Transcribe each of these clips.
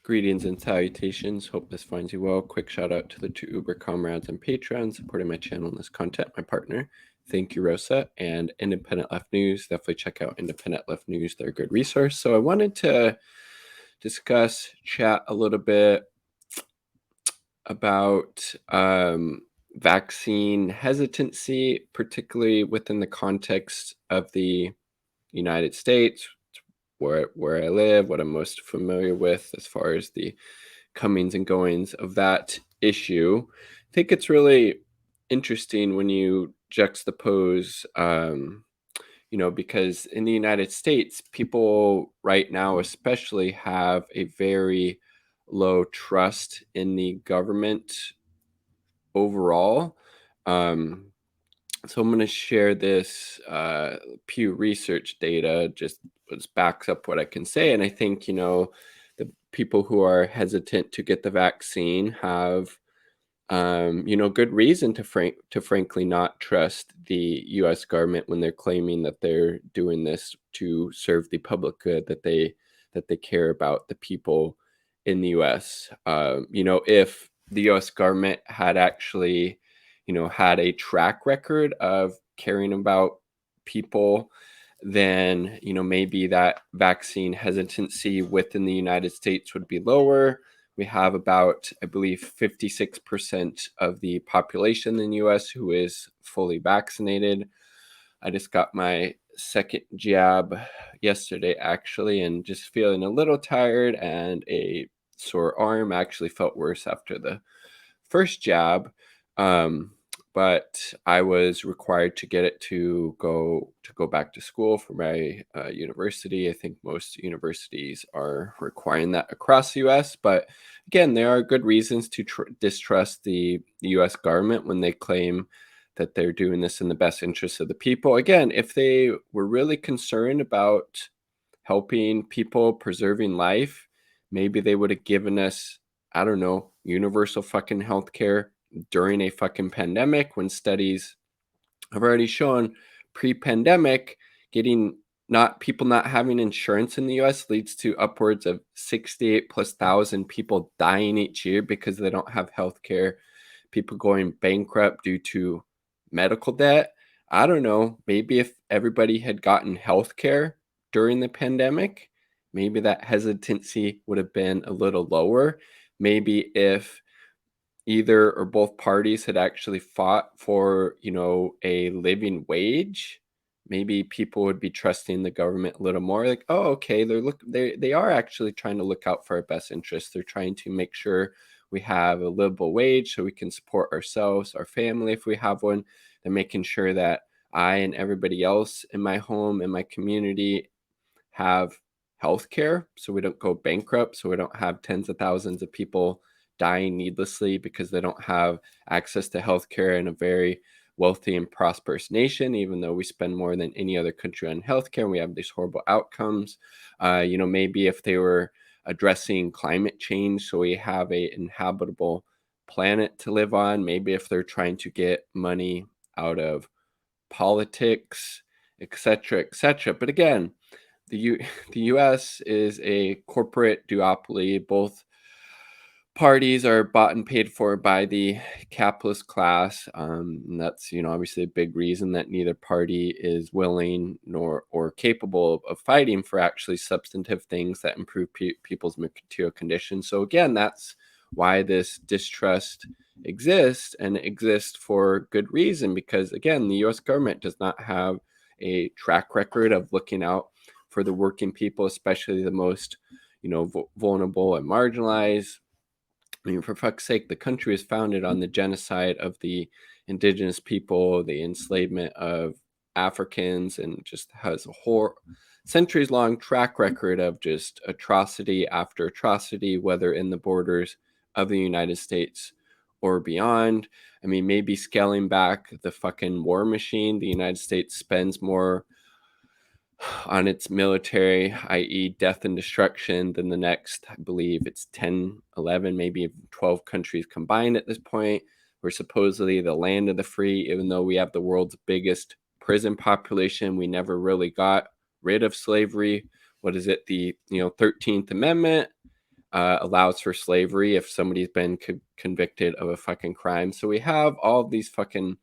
Greetings and salutations. Hope this finds you well. Quick shout out to the two Uber comrades and Patreon supporting my channel and this content. My partner, thank you, Rosa, and Independent Left News. Definitely check out Independent Left News. They're a good resource. So I wanted to chat a little bit about vaccine hesitancy, particularly within the context of the United States, where I live, what I'm most familiar with as far as the comings and goings of that issue. I think it's really interesting when you juxtapose, because in the United States, people right now, especially, have a very low trust in the government overall. So I'm going to share this Pew Research data, just backs up what I can say. And I think, the people who are hesitant to get the vaccine have, good reason to frankly not trust the U.S. government when they're claiming that they're doing this to serve the public good, that they care about the people in the U.S. If the U.S. government had actually, had a track record of caring about people, then, maybe that vaccine hesitancy within the United States would be lower. We have about, I believe, 56% of the population in the US who is fully vaccinated. I just got my second jab yesterday, actually, and just feeling a little tired and a sore arm. I actually felt worse after the first jab. But I was required to get it to go back to school for my university. I think most universities are requiring that across the U.S. But again, there are good reasons to distrust the U.S. government when they claim that they're doing this in the best interest of the people. Again, if they were really concerned about helping people, preserving life, maybe they would have given us, I don't know, universal fucking healthcare during a fucking pandemic, when studies have already shown pre-pandemic getting people not having insurance in the US leads to upwards of 68 plus thousand people dying each year because they don't have healthcare, people going bankrupt due to medical debt. I don't know, maybe if everybody had gotten healthcare during the pandemic, maybe that hesitancy would have been a little lower. Maybe if either or both parties had actually fought for, a living wage, maybe people would be trusting the government a little more. Like, oh, okay, they are actually trying to look out for our best interests. They're trying to make sure we have a livable wage so we can support ourselves, our family if we have one. They're making sure that I and everybody else in my home and my community have health care so we don't go bankrupt, so we don't have tens of thousands of people dying needlessly because they don't have access to healthcare in a very wealthy and prosperous nation, even though we spend more than any other country on healthcare and we have these horrible outcomes. Maybe if they were addressing climate change so we have a inhabitable planet to live on, maybe if they're trying to get money out of politics, etc., etc. But again, the U.S. is a corporate duopoly. Both parties are bought and paid for by the capitalist class. And that's, obviously a big reason that neither party is willing nor or capable of fighting for actually substantive things that improve people's material conditions. So again, that's why this distrust exists, and it exists for good reason, because again, the U.S. government does not have a track record of looking out for the working people, especially the most, vulnerable and marginalized. I mean, for fuck's sake, the country is founded on the genocide of the indigenous people, the enslavement of Africans, and just has a whole centuries long track record of just atrocity after atrocity, whether in the borders of the United States or beyond. I mean, maybe scaling back the fucking war machine, the United States spends more on its military, i.e., death and destruction, than the next, I believe it's 10, 11, maybe even 12 countries combined at this point. We're supposedly the land of the free, even though we have the world's biggest prison population. We never really got rid of slavery. What is it? The 13th Amendment allows for slavery if somebody's been convicted of a fucking crime. So we have all these fucking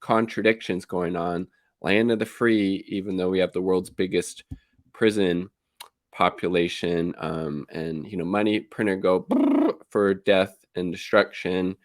contradictions going on. Land of the free, even though we have the world's biggest prison population, and money printer go for death and destruction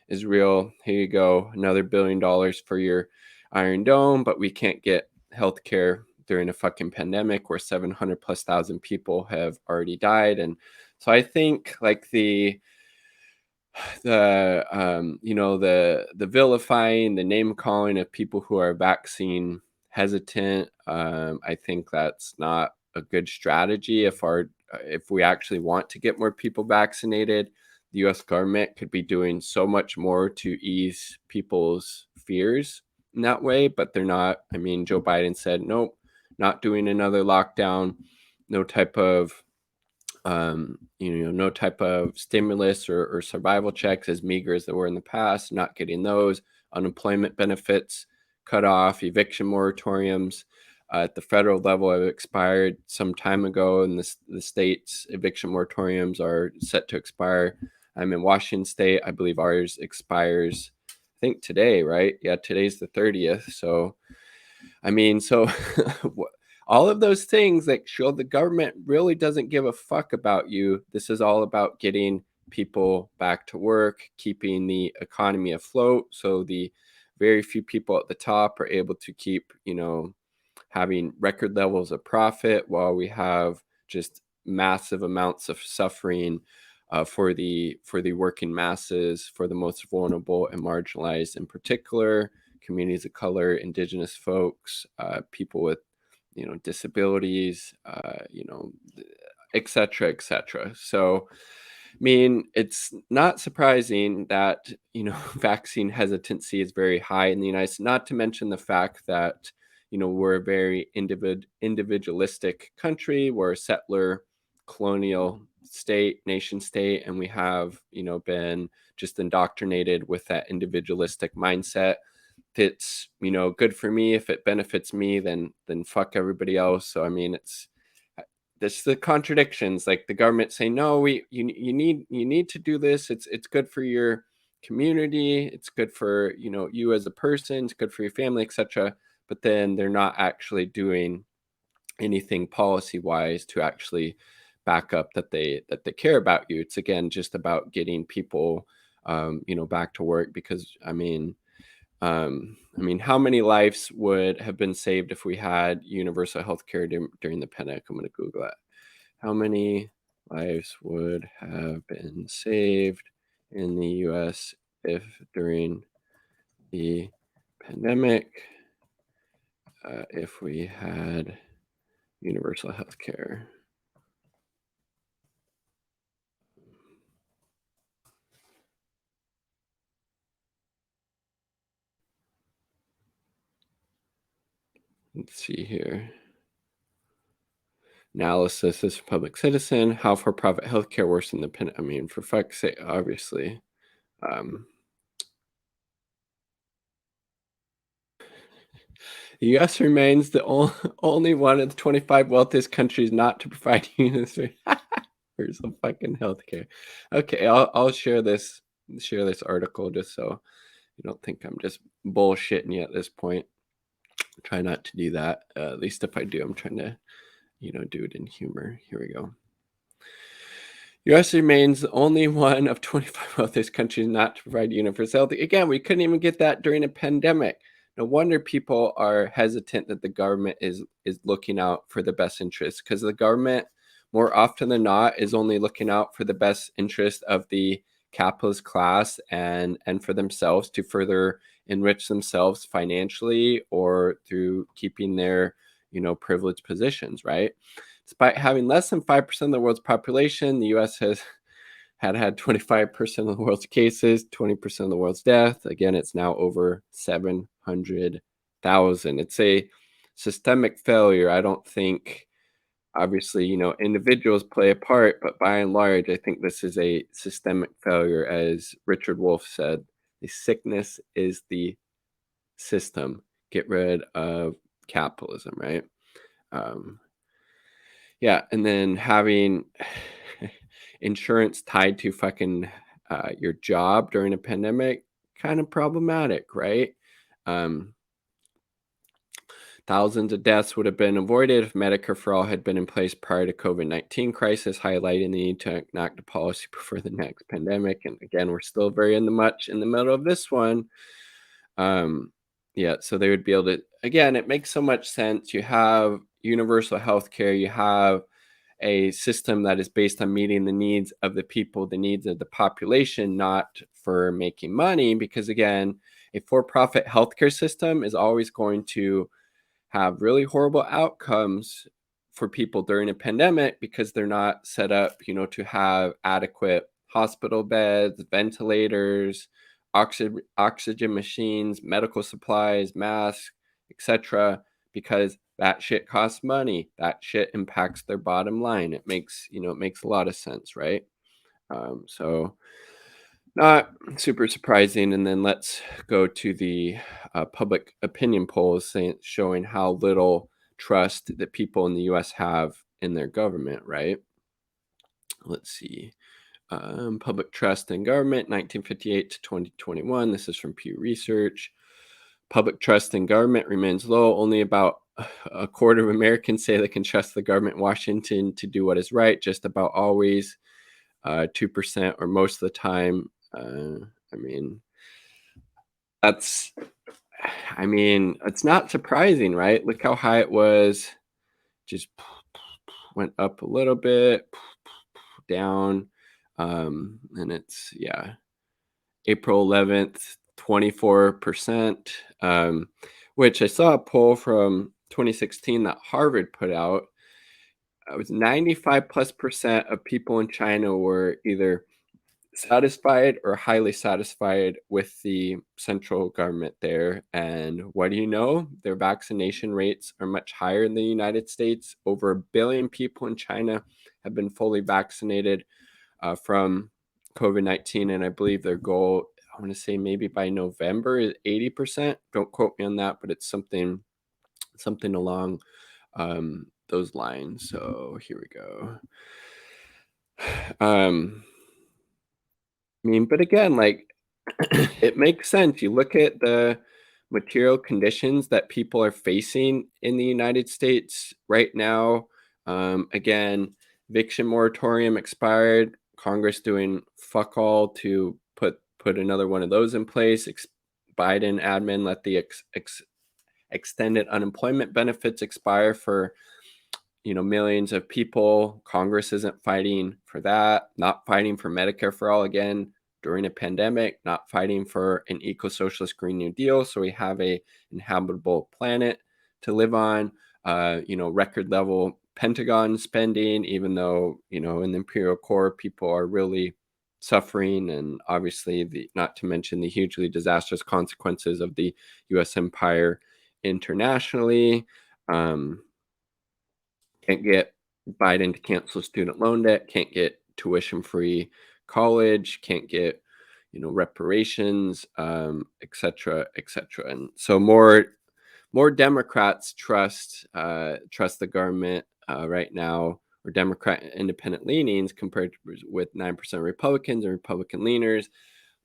is real. Here you go, another $1 billion for your Iron Dome, but we can't get healthcare during a fucking pandemic where 700 plus thousand people have already died. And so I think like the vilifying, the name calling of people who are vaccine hesitant, I think that's not a good strategy. If we actually want to get more people vaccinated, the US government could be doing so much more to ease people's fears in that way, but they're not. I mean, Joe Biden said nope, not doing another lockdown, no type of no type of stimulus or survival checks, as meager as they were in the past, not getting those, unemployment benefits cut off, eviction moratoriums at the federal level have expired some time ago, and the states' eviction moratoriums are set to expire. I'm in Washington State. I believe ours expires, I think today, right? Yeah, today's the 30th. So I mean, so all of those things that show the government really doesn't give a fuck about you. This is all about getting people back to work, keeping the economy afloat. So the very few people at the top are able to keep, having record levels of profit while we have just massive amounts of suffering for the working masses, for the most vulnerable and marginalized in particular, communities of color, indigenous folks, people with disabilities, et cetera, et cetera. So I mean, it's not surprising that vaccine hesitancy is very high in the United States. Not to mention the fact that we're a very individualistic country. We're a settler colonial state, nation state, and we have been just indoctrinated with that individualistic mindset. If it's good for me, if it benefits me, then fuck everybody else. So I mean, it's this the contradictions, like the government saying no, you need to do this, it's good for your community, it's good for you as a person, it's good for your family, etc. But then they're not actually doing anything policy wise to actually back up that they care about you. It's again just about getting people back to work, because how many lives would have been saved if we had universal health care during the pandemic? I'm going to Google that. How many lives would have been saved in the US if during the pandemic, if we had universal health care? Let's see here. Analysis is public citizen. How for-profit healthcare worse than the I mean, for fuck's sake, obviously. Um, the U.S. remains the only one of the 25 wealthiest countries not to provide universal fucking healthcare. Okay, I'll share this article just so you don't think I'm just bullshitting you at this point. Try not to do that. At least if I do, I'm trying to do it in humor. Here we go. U.S. remains the only one of 25 wealthiest countries not to provide universality. Again, we couldn't even get that during a pandemic. No wonder people are hesitant that the government is looking out for the best interest, because the government, more often than not, is only looking out for the best interest of the capitalist class and for themselves to further enrich themselves financially or through keeping their privileged positions, right? Despite having less than 5% of the world's population, the US has had 25% of the world's cases, 20% of the world's death. Again, it's now over 700,000. It's a systemic failure. I don't think, obviously, individuals play a part, but by and large, I think this is a systemic failure. As Richard Wolff said, the sickness is the system. Get rid of capitalism, right? Yeah, and then having insurance tied to fucking your job during a pandemic, kind of problematic, right? Um, Thousands of deaths would have been avoided if Medicare for All had been in place prior to COVID-19 crisis, highlighting the need to enact a policy before the next pandemic. And again, we're still very much in the middle of this one. Yeah, so they would be able to, again, it makes so much sense. You have universal health care, you have a system that is based on meeting the needs of the people, the needs of the population, not for making money. Because again, a for-profit healthcare system is always going to have really horrible outcomes for people during a pandemic because they're not set up, to have adequate hospital beds, ventilators, oxygen machines, medical supplies, masks, etc. Because that shit costs money. That shit impacts their bottom line. It makes a lot of sense, right? So not super surprising. And then let's go to the public opinion polls showing how little trust that people in the US have in their government, right? Let's see. Public trust in government, 1958 to 2021. This is from Pew Research. Public trust in government remains low. Only about a quarter of Americans say they can trust the government in Washington to do what is right, just about always. 2% or most of the time. I mean, that's, it's not surprising, right? Look how high it was. Just went up a little bit, down. And it's, yeah, April 11th, 24%, which I saw a poll from 2016 that Harvard put out. It was 95+% of people in China were either satisfied or highly satisfied with the central government there. And what do you know? Their vaccination rates are much higher in the United States. Over 1 billion people in China have been fully vaccinated from COVID-19. And I believe their goal, I want to say maybe by November, is 80%. Don't quote me on that, but it's something along those lines. So here we go. But again, like, it makes sense. You look at the material conditions that people are facing in the United States right now. Again, eviction moratorium expired. Congress doing fuck all to put another one of those in place. Biden admin let the extended unemployment benefits expire for millions of people. Congress isn't fighting for that, not fighting for Medicare for all again during a pandemic, not fighting for an eco-socialist Green New Deal so we have a inhabitable planet to live on. Record level Pentagon spending, even though, in the Imperial Core, people are really suffering, and obviously not to mention the hugely disastrous consequences of the US empire internationally. Can't get Biden to cancel student loan debt, can't get tuition-free college, can't get, reparations, et cetera, et cetera. And so more Democrats trust the government right now, or Democrat independent leanings, compared to with 9% Republicans and Republican leaners.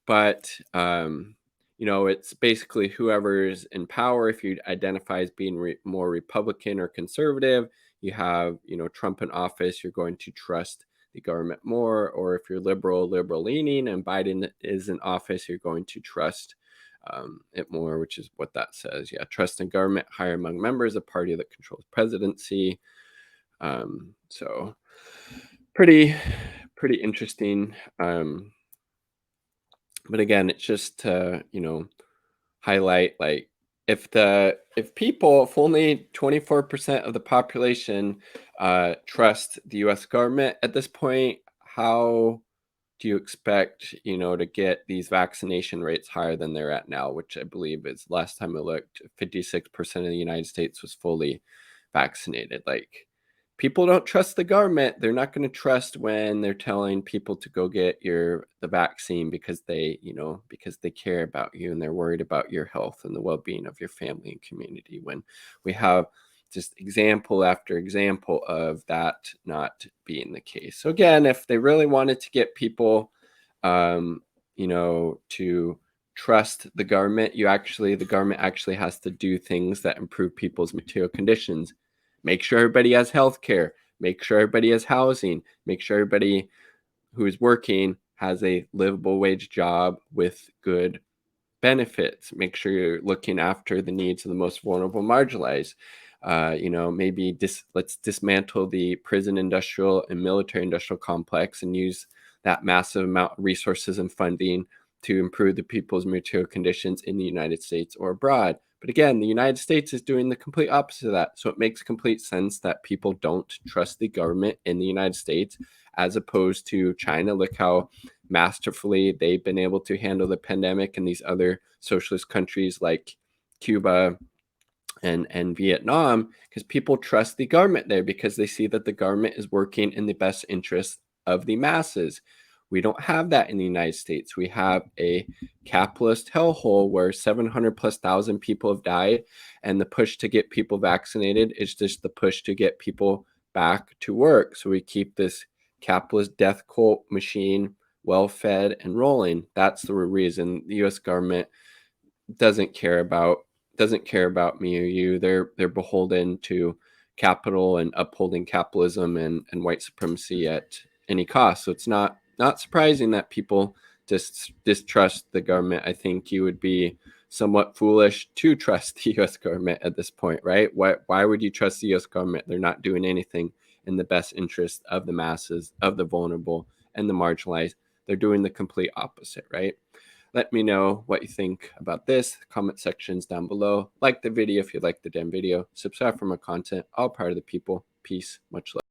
But it's basically whoever's in power. If you identify as being more Republican or conservative, you have Trump in office, you're going to trust the government more. Or if you're liberal leaning and Biden is in office, you're going to trust it more, which is what that says. Yeah, trust in government higher among members, a party that controls presidency. So pretty interesting. But again, it's just to highlight, like, if only 24% of the population trust the U.S. government at this point, how do you expect to get these vaccination rates higher than they're at now, which I believe is, last time I looked, 56% of the United States was fully vaccinated? Like, people don't trust the government. They're not going to trust when they're telling people to go get the vaccine because they care about you and they're worried about your health and the well-being of your family and community. When we have just example after example of that not being the case. So again, if they really wanted to get people, to trust the government, the government actually has to do things that improve people's material conditions. Make sure everybody has health care. Make sure everybody has housing. Make sure everybody who is working has a livable wage job with good benefits. Make sure you're looking after the needs of the most vulnerable, marginalized. Maybe let's dismantle the prison industrial and military industrial complex and use that massive amount of resources and funding to improve the people's material conditions in the United States or abroad. But again, the United States is doing the complete opposite of that. So it makes complete sense that people don't trust the government in the United States as opposed to China. Look how masterfully they've been able to handle the pandemic, and these other socialist countries like Cuba and Vietnam, because people trust the government there because they see that the government is working in the best interest of the masses. We don't have that in the United States. We have a capitalist hellhole where 700 plus thousand people have died, and the push to get people vaccinated is just the push to get people back to work. So we keep this capitalist death cult machine well fed and rolling. That's the reason the US government doesn't care about me or you. They're beholden to capital and upholding capitalism and white supremacy at any cost. So it's not surprising that people just distrust the government. I think you would be somewhat foolish to trust the US government at this point, right? Why would you trust the US government? They're not doing anything in the best interest of the masses, of the vulnerable and the marginalized. They're doing the complete opposite, right? Let me know what you think about this. Comment sections down below. Like the video if you like the damn video. Subscribe for more content. All part of the people. Peace. Much love.